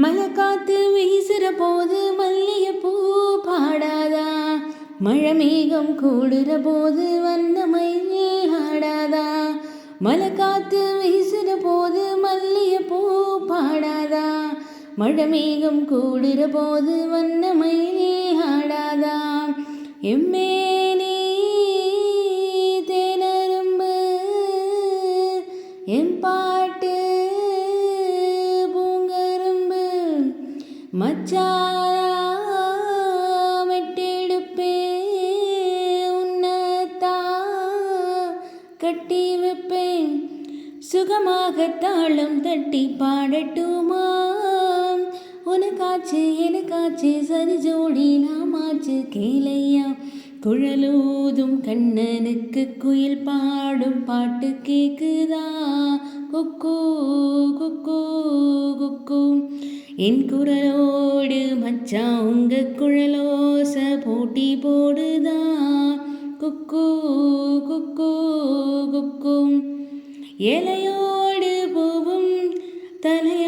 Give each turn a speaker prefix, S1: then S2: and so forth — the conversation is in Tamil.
S1: மலை காத்து வீசுற போது மல்லிகைப்பூ பாடாதா, மழை மேகம் கூடுற போது வண்ணமயில் ஆடாதா. மலை காத்து வீசுற போது மல்லிகைப்பூ பாடாதா, மழை மேகம் கூடுற போது வண்ணமயில் ஆடாதா. எம்மேனே தேனரும்பு என் பாட்டு மச்சாரா மெட்டெடுப்பே உன்னத்தா கட்டி வைப்பேன், சுகமாக தாளம் தட்டி பாடட்டுமா. உனக்காச்சு எனக்காச்சு சரி ஜோடி நாமாச்சு கேளையா. குழலூதும் கண்ணனுக்கு குயில் பாடும் பாட்டு கேக்குதா. குக்கூ குக்கூ குக்கூ என் குரலோடு மச்சான் உங்க குழலோச போட்டி போடுதா. குக்கூ குக்கூ குக்கும் இலையோடு பூவும் தலைய